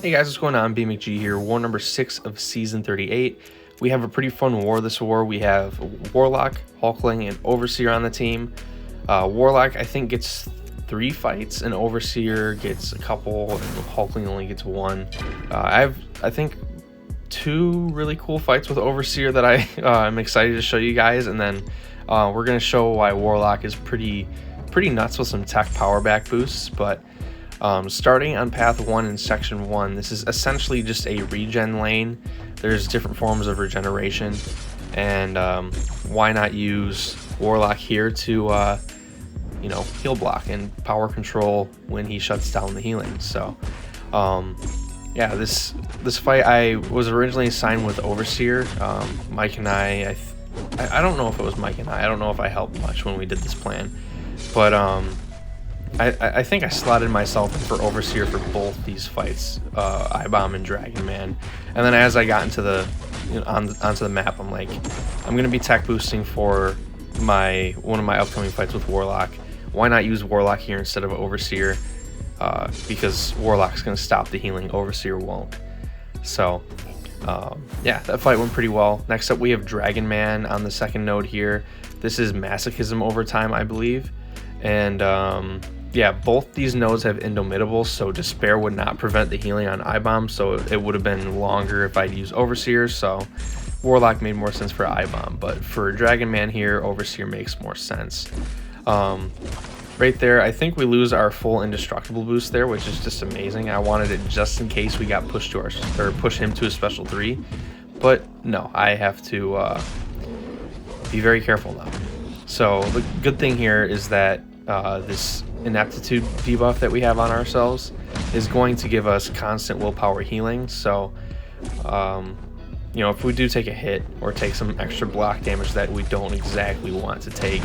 Hey guys, what's going on? BMcG here, war number 6 of season 38. We have a pretty fun war this war. We have Warlock, Hulkling, and Overseer on the team. Warlock, I think, gets 3 fights, and Overseer gets a couple, and Hulkling only gets 1. I think, 2 really cool fights with Overseer that I'm excited to show you guys, and then we're going to show why Warlock is pretty nuts with some tech power back boosts. But starting on path 1 in section 1, this is essentially just a regen lane. There's different forms of regeneration, and why not use Warlock here to heal block and power control when he shuts down the healing. So yeah, this fight, I was originally assigned with Overseer. Mike and I don't know if it was Mike and I don't know if I helped much when we did this plan, but I think I slotted myself in for Overseer for both these fights, I-Bomb and Dragon Man. And then as I got into the onto the map, I'm like, I'm gonna be tech boosting for one of my upcoming fights with Warlock. Why not use Warlock here instead of Overseer? Because Warlock's gonna stop the healing, Overseer won't. So yeah, that fight went pretty well. Next up, we have Dragon Man on the second node here. This is Masochism overtime, I believe. And yeah, both these nodes have Indomitable, so Despair would not prevent the healing on I-Bomb, so it would have been longer if I'd used Overseer, so Warlock made more sense for I-Bomb. But for Dragon Man here, Overseer makes more sense. Right there, I think we lose our full Indestructible boost there, which is just amazing. I wanted it just in case we got pushed to push him to a special 3, but no, I have to be very careful now. So the good thing here is that this Ineptitude debuff that we have on ourselves is going to give us constant willpower healing. So if we do take a hit or take some extra block damage that we don't exactly want to take,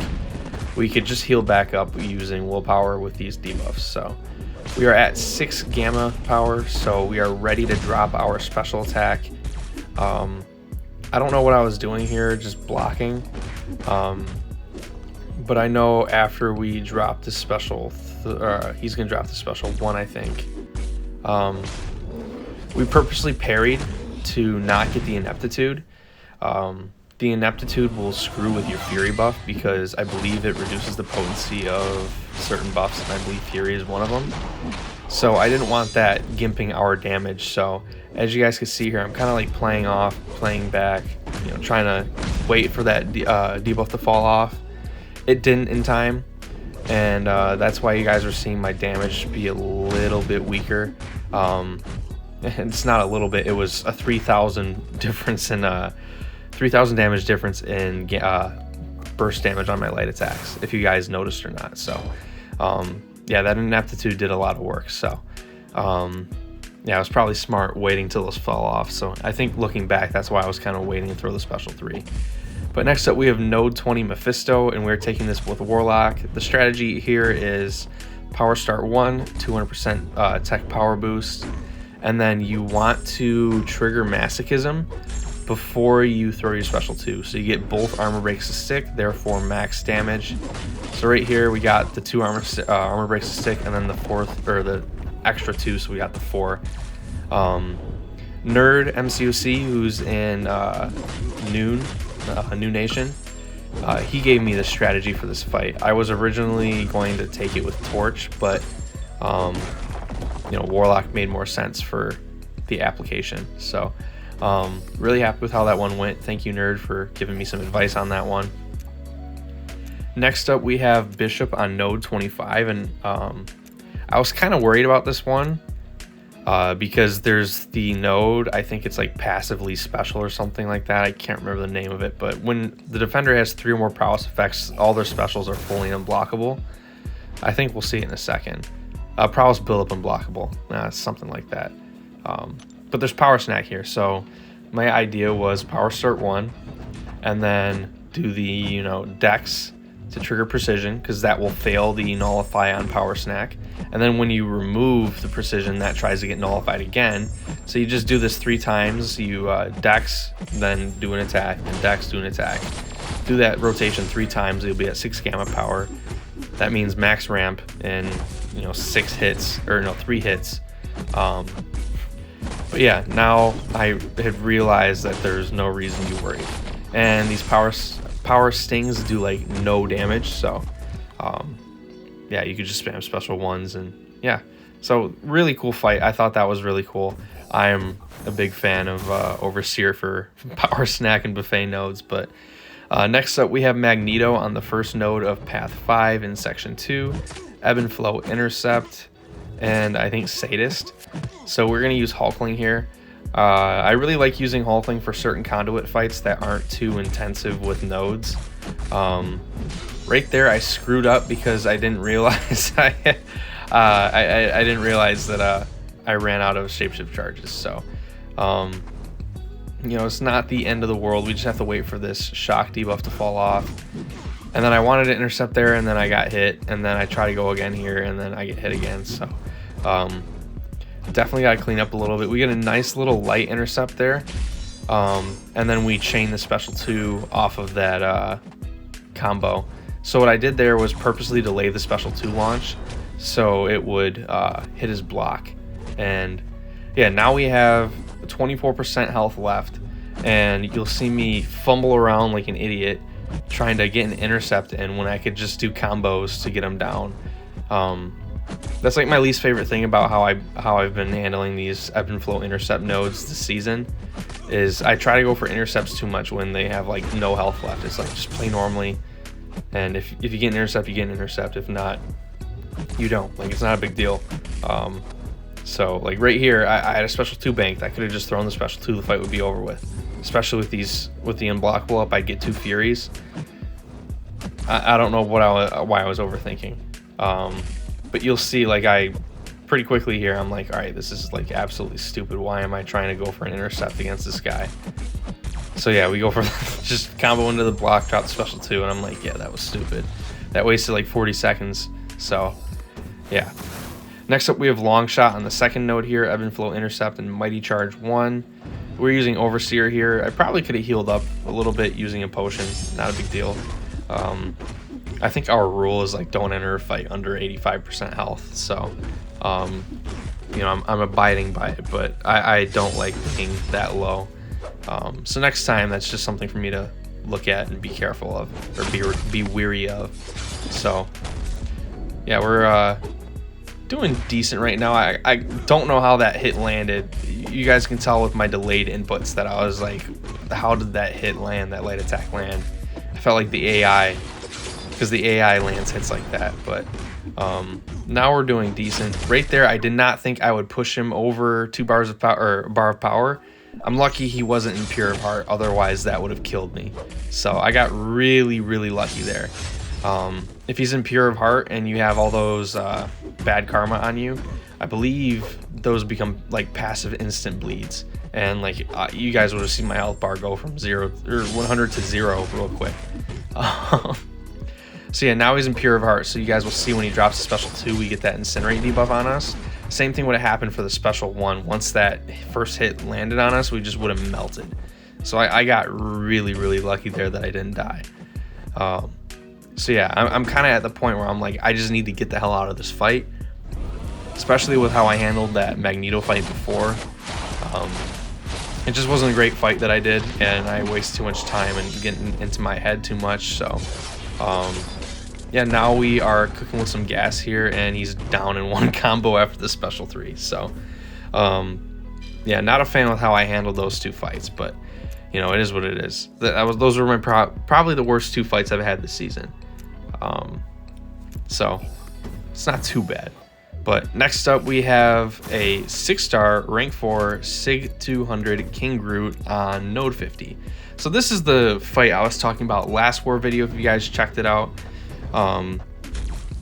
we could just heal back up using willpower with these debuffs. So we are at 6 gamma power, so we are ready to drop our special attack. I don't know what I was doing here, just blocking. But I know after we drop the special, he's going to drop the special 1, I think. We purposely parried to not get the Ineptitude. The Ineptitude will screw with your Fury buff because I believe it reduces the potency of certain buffs, and I believe Fury is one of them. So I didn't want that gimping our damage. So as you guys can see here, I'm kind of like playing off, playing back, trying to wait for that debuff to fall off. It didn't in time, and that's why you guys are seeing my damage be a little bit weaker. It's not a little bit, it was a 3,000 difference in 3,000 damage difference in burst damage on my light attacks, if you guys noticed or not. So yeah, that Ineptitude did a lot of work. So yeah, it was probably smart waiting till those fall off. So I think looking back, that's why I was kind of waiting to throw the special 3. But next up, we have node 20 Mephisto, and we're taking this with Warlock. The strategy here is power start 1, 200% tech power boost, and then you want to trigger Masochism before you throw your special 2. So you get both armor breaks to stick, therefore max damage. So right here, we got the 2 armor breaks to stick, and then the 4th, or the extra 2, so we got the 4. Nerd MCOC, who's in New Nation, he gave me the strategy for this fight. I was originally going to take it with Torch, but Warlock made more sense for the application. So really happy with how that one went. Thank you, Nerd, for giving me some advice on that one. Next up, we have Bishop on node 25, and I was kind of worried about this one because there's the node, I think it's like passively special or something like that. I can't remember the name of it, but when the defender has 3 or more prowess effects, all their specials are fully unblockable. I think we'll see it in a second. Prowess build up unblockable, something like that. But there's power snack here, so my idea was power start 1, and then do the dex to trigger precision, because that will fail the nullify on power snack, and then when you remove the precision, that tries to get nullified again. So you just do this 3 times. You dex, then do an attack, and dex, do an attack. Do that rotation 3 times, you'll be at 6 gamma power. That means max ramp in 6 hits, or no, 3 hits. But yeah, now I had realized that there's no reason to worry. And these power stings do like no damage, so yeah, you could just spam special ones, and yeah. So really cool fight. I thought that was really cool. I am a big fan of Overseer for power snack and buffet nodes. But next up we have Magneto on the first node of Path 5 in Section 2, Ebb and Flow Intercept, and I think Sadist. So we're going to use Hulkling here. I really like using Hulkling for certain conduit fights that aren't too intensive with nodes. Right there I screwed up because I didn't realize I didn't realize that I ran out of shapeshift charges. So you know, it's not the end of the world. We just have to wait for this shock debuff to fall off. And then I wanted to intercept there, and then I got hit, and then I try to go again here, and then I get hit again. So definitely got to clean up a little bit. We get a nice little light intercept there, and then we chain the special 2 off of that combo. So what I did there was purposely delay the special 2 launch so it would hit his block. And yeah, now we have 24% health left, and you'll see me fumble around like an idiot trying to get an intercept in when I could just do combos to get him down. That's like my least favorite thing about how I've been handling these ebb and flow intercept nodes this season, is I try to go for intercepts too much when they have like no health left. It's like, just play normally, and if you get an intercept, you get an intercept. If not, you don't. Like, it's not a big deal. So like right here, I had a special 2 banked. I could have just thrown the special 2, the fight would be over with. Especially with the unblockable up, I'd get 2 Furies. I don't know why I was overthinking. But you'll see, like, I pretty quickly here, I'm like, all right, this is like absolutely stupid. Why am I trying to go for an intercept against this guy? So yeah, we go for just combo into the block, drop the special 2, and I'm like, yeah, that was stupid. That wasted like 40 seconds. So yeah. Next up we have Longshot on the second node here, Ebb and Flow Intercept and Mighty Charge 1. We're using Overseer here. I probably could have healed up a little bit using a potion. Not a big deal. I think our rule is like, don't enter a fight under 85% health. So, you know, I'm abiding by it, but I don't like being that low. So next time, that's just something for me to look at and be careful of, or be weary of. So, yeah, we're doing decent right now. I don't know how that hit landed. You guys can tell with my delayed inputs that I was like, how did that hit land, that light attack land? I felt like the AI, because the AI lands hits like that. But now we're doing decent. Right there, I did not think I would push him over 2 bars of power, or a bar of power. I'm lucky he wasn't in Pure of Heart, otherwise that would have killed me. So I got really, really lucky there. If he's in Pure of Heart and you have all those bad karma on you, I believe those become like passive instant bleeds, and like you guys would have seen my health bar go from 100 to 0 real quick. So yeah, now he's in Pure of Heart, so you guys will see when he drops the special 2, we get that Incinerate debuff on us. Same thing would have happened for the special 1. Once that first hit landed on us, we just would have melted. So I got really, really lucky there that I didn't die. So yeah, I'm kind of at the point where I'm like, I just need to get the hell out of this fight, especially with how I handled that Magneto fight before. It just wasn't a great fight that I did, and I wasted too much time and getting into my head too much. So yeah, now we are cooking with some gas here, and he's down in 1 combo after the special 3. So yeah, not a fan with how I handled those 2 fights, but you know, it is what it is. Those were my probably the worst 2 fights I've had this season. So it's not too bad. But next up we have a 6-star rank 4 Sig 200 King Groot on node 50. So this is the fight I was talking about last war video, if you guys checked it out.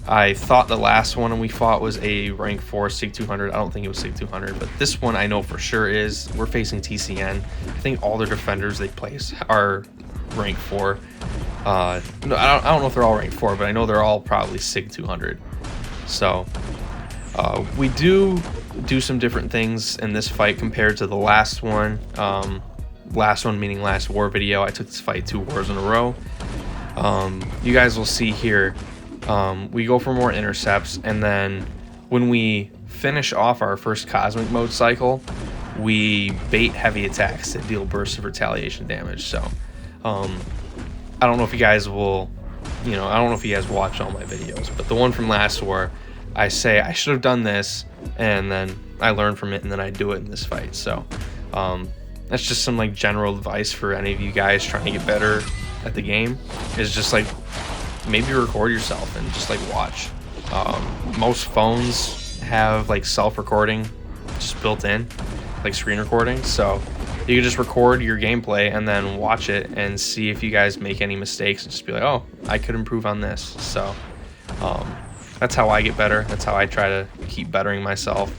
I thought the last one we fought was a rank 4 Sig 200. I don't think it was Sig 200, but this one I know for sure is. We're facing TCN. I think all their defenders they place are rank 4. No, I don't know if they're all rank 4, but I know they're all probably Sig 200. So we do some different things in this fight compared to the last one. Last one meaning last war video. I took this fight 2 wars in a row. You guys will see here, we go for more intercepts, and then when we finish off our first cosmic mode cycle, we bait heavy attacks that deal bursts of retaliation damage. So I don't know if you guys will, I don't know if you guys watch all my videos, but the one from last war, I say I should have done this, and then I learn from it, and then I do it in this fight. So that's just some like general advice for any of you guys trying to get better at the game, is just like maybe record yourself and just like watch. Most phones have like self-recording just built in, like screen recording, so you can just record your gameplay and then watch it and see if you guys make any mistakes and just be like, oh, I could improve on this. So that's how I get better. That's how I try to keep bettering myself.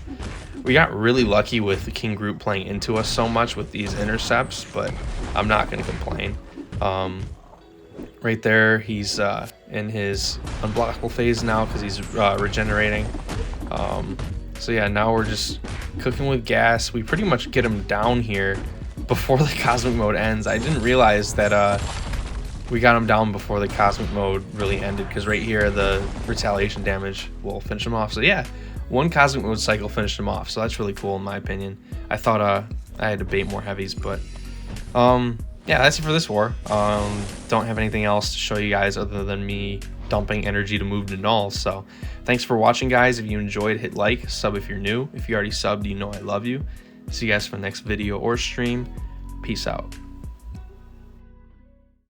We got really lucky with King Groot playing into us so much with these intercepts, but I'm not going to complain. Right there, he's in his unblockable phase now because he's regenerating. So yeah, now we're just cooking with gas. We pretty much get him down here before the cosmic mode ends. I didn't realize that we got him down before the cosmic mode really ended, because right here the retaliation damage will finish him off. So yeah, one cosmic mode cycle finished him off, so that's really cool in my opinion. I thought I had to bait more heavies, but yeah, that's it for this war. Don't have anything else to show you guys other than me dumping energy to move to null. So thanks for watching, guys. If you enjoyed, hit like, sub if you're new. If you already subbed, you know I love you. See you guys for the next video or stream. Peace out.